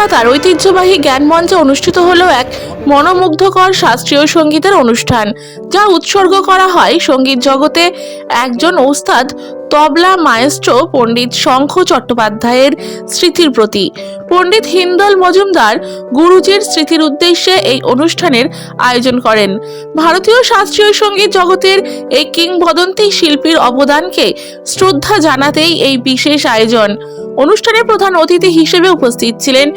কলকাতার ঐতিহ্যবাহী জ্ঞান মঞ্চে অনুষ্ঠিত হলো এক মনোমুগ্ধকর শাস্ত্রীয় সঙ্গীতের অনুষ্ঠান, যা উৎসর্গ করা হয় সঙ্গীত জগতে একজন ওস্তাদ তবলা মায়েস্ট্রো পণ্ডিত শঙ্খ চট্টোপাধ্যায়ের স্মৃতির প্রতি। পণ্ডিত হিন্দল মজুমদার গুরুজির স্মৃতির উদ্দেশ্যে এই অনুষ্ঠানের আয়োজন করেন। ভারতীয় শাস্ত্রীয় সঙ্গীত জগতের এই কিংবদন্তি শিল্পীর অবদানকে শ্রদ্ধা জানাতেই এই বিশেষ আয়োজন। অনুষ্ঠানে প্রধান অতিথি হিসেবে উপস্থিত ছিলেন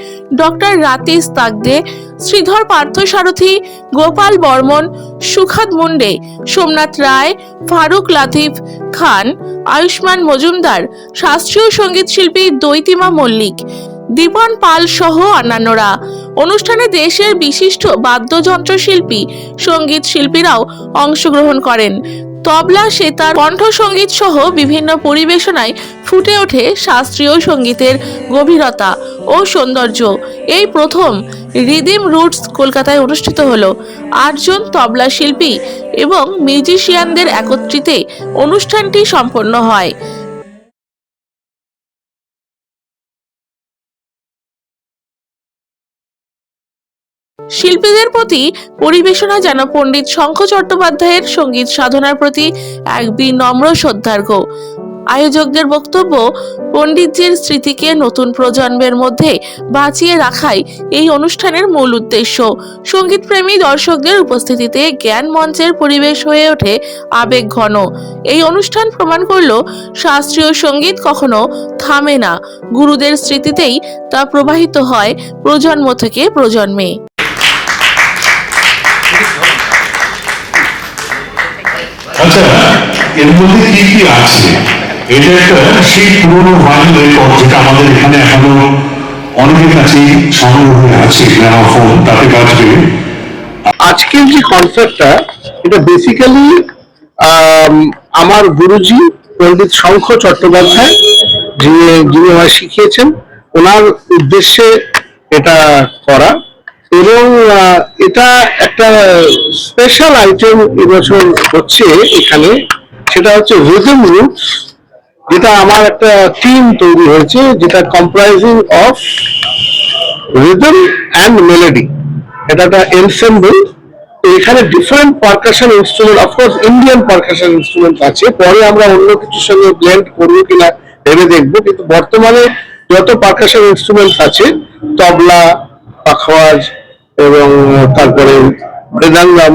ডক্টর রাতেশ তাগদে, শ্রীধর পার্থসারথী, গোপাল বর্মন, সুখাদ মুন্ডে, সোমনাথ রায়, ফারুক লাতিফ খান, আয়ুষ্মান মজুমদার, শাস্ত্রীয় সঙ্গীত শিল্পী দৈতিমা মল্লিক, দীপন পাল সহ অন্যান্যরা। অনুষ্ঠানে দেশের বিশিষ্ট বাদ্যযন্ত্র শিল্পী, সঙ্গীত শিল্পীরাও অংশগ্রহণ করেন। তবলা, সেতার, কণ্ঠসঙ্গীত সহ বিভিন্ন পরিবেশনায় ফুটে ওঠে শাস্ত্রীয় সঙ্গীতের গভীরতা ও সৌন্দর্য। এই প্রথম রিদিম রুটস কলকাতায় অনুষ্ঠিত হলো। 8 জন তবলা শিল্পী এবং মিউজিশিয়ানদের একত্রিতে অনুষ্ঠানটি সম্পন্ন হয়। শিল্পীদের প্রতি পরিবেশনা যেন পণ্ডিত শঙ্খ চট্টোপাধ্যায়ের সঙ্গীত সাধনার প্রতি এক বিনম্র শ্রদ্ধার্ঘ। আয়োজকদের বক্তব্য, পণ্ডিতজির স্মৃতিকে নতুন প্রজন্মের মধ্যে বাঁচিয়ে রাখাই এই অনুষ্ঠানের মূল উদ্দেশ্য। সঙ্গীতপ্রেমী দর্শকদের উপস্থিতিতে জ্ঞান মঞ্চের পরিবেশ হয়ে ওঠে আবেগ ঘন। এই অনুষ্ঠান প্রমাণ করল, শাস্ত্রীয় সঙ্গীত কখনো থামে না, গুরুদের স্মৃতিতেই তা প্রবাহিত হয় প্রজন্ম থেকে প্রজন্মে। আচ্ছা, এর মধ্যে কি কি আছে? এটা একটা সেই পুরোনো ভাইরাল রেকর্ড যেটা আমাদের এখানে এখনো অনেকের কাছেই সংগ্রহ হয়ে আছে, গ্রামাফোন, তাতে বাজবে। আজকের যে কনসার্টটা, এটা বেসিক্যালি আমার গুরুজি পণ্ডিত শঙ্খ চট্টোপাধ্যায় যিনি আমায় শিখিয়েছেন, ওনার উদ্দেশ্যে এটা করা। এবং এটা একটা স্পেশাল আইটেম এবছর হচ্ছে এখানে, সেটা হচ্ছে রিদম রুটস, যেটা আমার একটা টিম তৈরি হয়েছে, যেটা comprising of rhythm and melody. এটা একটা এনসেম্বল। এখানে different percussion instrument, of course Indian percussion instrument আছে, পরে আমরা অন্য কিছুর সঙ্গে ব্লেন্ড করবো কিনা ভেবে দেখবো, কিন্তু বর্তমানে যত পারকাশন ইনস্ট্রুমেন্ট আছে, তবলা, পাখওয়াজ এবং তারপরে মৃদঙ্গম,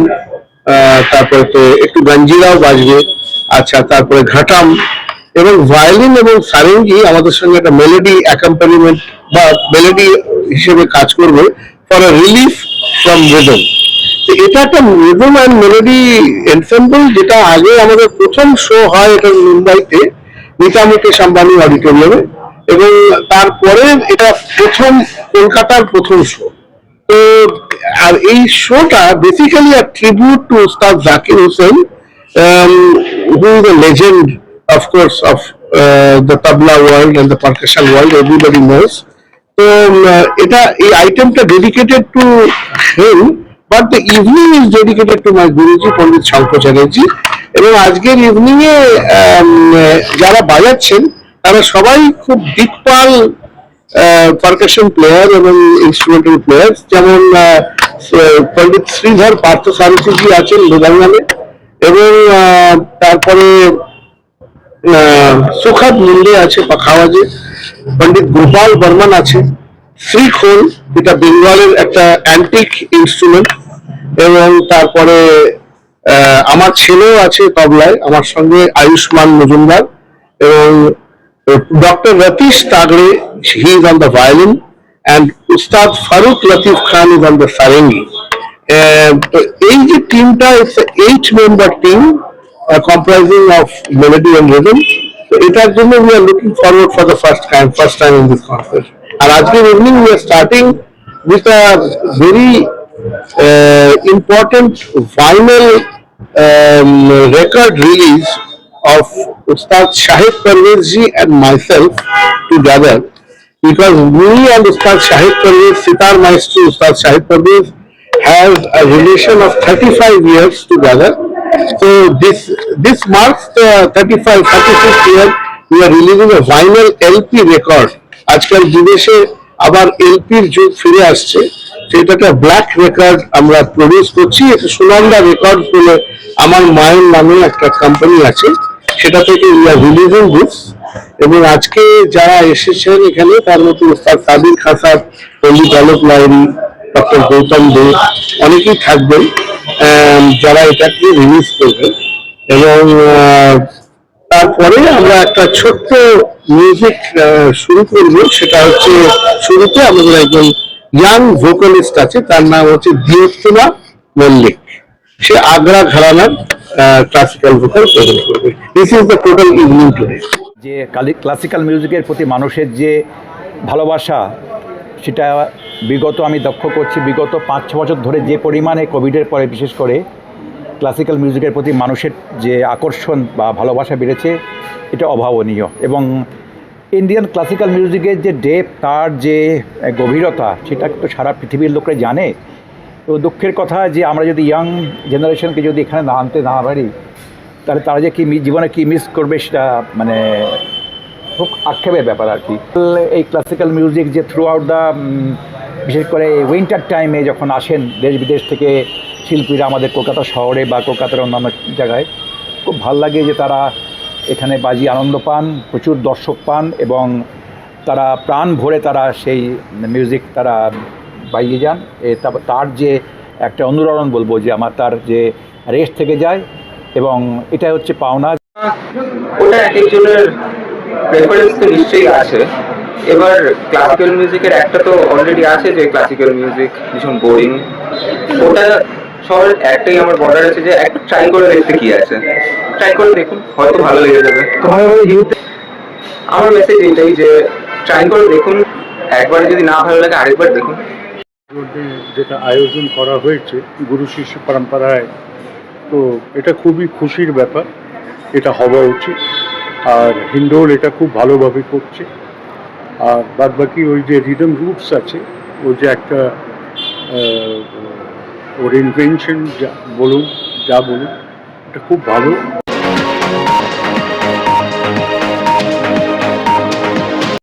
তারপরে তো একটু গঞ্জিরাও বাজবে, আচ্ছা, তারপরে ঘাটাম এবং ভায়োলিন এবং সারেঙ্গি আমাদের সঙ্গে একটা মেলোডি অ্যাকম্পানিমেন্ট বা মেলোডি হিসেবে কাজ করবে for a relief from rhythm. এটা একটা রিদম অ্যান্ড মেলোডি এনসেম্বল, যেটা আগে আমাদের প্রথম শো হয় এটা মুম্বাইতে নীতা মুকেশ আম্বানি অডিটোরিয়ামে, এবং তারপরে এটা প্রথম কলকাতার প্রথম শো। তো আর এই শোটা বেসিক্যালি আ ট্রিবিউট টু উস্তাদ Zakir Hossain, who is a legend, of course, of the tabla world and the percussion world, everybody knows. So এটা এই আইটেমটা dedicated to him, but the evening is dedicated to my Guruji Pandit Shankha Chatterjee. এবং আজকের evening এ যারা বাজাচ্ছেন তারা সবাই খুব দিকপাল পারকাশন প্লেয়ার এবং ইনস্ট্রুমেন্টাল প্লেয়ার, যেমন পণ্ডিত শ্রীধর পার্থসারথী জি আছেন মৃদঙ্গমে, এবং তারপরে সুখাদ মুন্ডে আছে পাখাওয়াজে, পণ্ডিত গোপাল বর্মন আছে, শ্রীখোল, যেটা বেঙ্গলের একটা অ্যান্টিক ইনস্ট্রুমেন্ট, এবং তারপরে আমার ছেলেও আছে তবলায় আমার সঙ্গে, আয়ুষ্মান মজুমদার, এবং doctor রাতেশ Tagde, he is on the violin, and Ustad Farooq Latif Khan is on the sarengi. এই যে টিমটা, it's an 8-member team comprising of melody and rhythm. So এটার জন্য we are looking forward for the first time in this concert. আর আজকের evening we are starting with a very important vinyl record release of Ustad Shahid Parvez ji and myself together, because me and Ustad Shahid Parvez, sitar maestro Ustad Shahid Parvez, have a relation of 35 years together. So this marks the 35th year we are releasing a vinyl LP record. আজকাল বিদেশে আবার এলপির যুগ ফিরে আসছে, সেটা একটা black record আমরা produce করছি। এটা সুনন্দা রেকর্ড বলে আমার মায়ের নামে একটা কোম্পানি আছে, সেটা থেকে উই আর রিলিজিং দিস। এবং আজকে যারা এসেছেন এখানে তার মধ্যে ওস্তাদ কাদির খান সাহেব, পণ্ডিত আলোক লাহিড়ী, ডক্টর গৌতম দে অনেকেই থাকবেন যারা এটাকে রিলিজ করবেন। এবং তারপরে আমরা একটা ছোট্ট মিউজিক শুরু করব, সেটা হচ্ছে শুরুতে আমাদের একজন ইয়াং ভোকালিস্ট আছে, তার নাম হচ্ছে দিয়োত্তমা মল্লিক। সে আগ্রা ঘরানার ক্লাসিক্যাল ভোকাল প্রেজেন্ট করবে। This is the total evening today. যে ক্লাসিক্যাল মিউজিকের প্রতি মানুষের যে ভালোবাসা, সেটা বিগত আমি লক্ষ্য করছি বিগত 5-6 বছর ধরে যে পরিমাণে কোভিডের পরে বিশেষ করে ক্লাসিক্যাল মিউজিকের প্রতি মানুষের যে আকর্ষণ বা ভালোবাসা বেড়েছে, এটা অভাবনীয়। এবং ইন্ডিয়ান ক্লাসিক্যাল মিউজিকের যে ডেপথ, তার যে গভীরতা, সেটা তো সারা পৃথিবীর লোকরা জানে। তো দুঃখের কথা যে আমরা যদি ইয়াং জেনারেশনকে যদি এখানে না আনতে না পারি, তাহলে তারা যে জীবনে কী মিস করবে সেটা মানে খুব আক্ষেপের ব্যাপার আর কি। এই ক্লাসিক্যাল মিউজিক যে থ্রু আউট দ্য, বিশেষ করে উইন্টার টাইমে যখন আসেন দেশ বিদেশ থেকে শিল্পীরা আমাদের কলকাতা শহরে বা কলকাতার অন্যান্য জায়গায়, খুব ভাল লাগে যে তারা এখানে বাজিয়ে আনন্দ পান, প্রচুর দর্শক পান এবং তারা প্রাণ ভরে তারা সেই মিউজিক তারা বাইয়ে যান। তার যে একটা অনুরণন বলবো যে আমার তার যে রেস্ট থেকে যায়, এবং এটাই হচ্ছে পাওনা। ওটা এক একজনের প্রেফারেন্স তো নিশ্চয়ই আছে। এবার ক্লাসিক্যাল মিউজিকের একটা তো অলরেডি আছে যে ক্লাসিক্যাল মিউজিক ভীষণ বোরিং, ওটা সবার একটাই আমার বর্ডার আছে যে একটু ট্রাই করে দেখতে কি আছে, ট্রাই করে দেখুন, হয়তো ভালো লেগে যাবে। আমার মেসেজ এটাই যে ট্রাই করে দেখুন, একবার যদি না ভালো লাগে আরেকবার দেখুন। যেটা আয়োজন করা হয়েছে গুরু শিষ্য পরম্পরায়, তো এটা খুবই খুশির ব্যাপার, এটা হওয়া উচিত। আর হিন্ডোল এটা খুব ভালোভাবে করছে। আর বাদ বাকি ওই যে রিদম রুটস আছে, ওই যে একটা ওর ইনভেনশন যা বলুন, এটা খুব ভালো।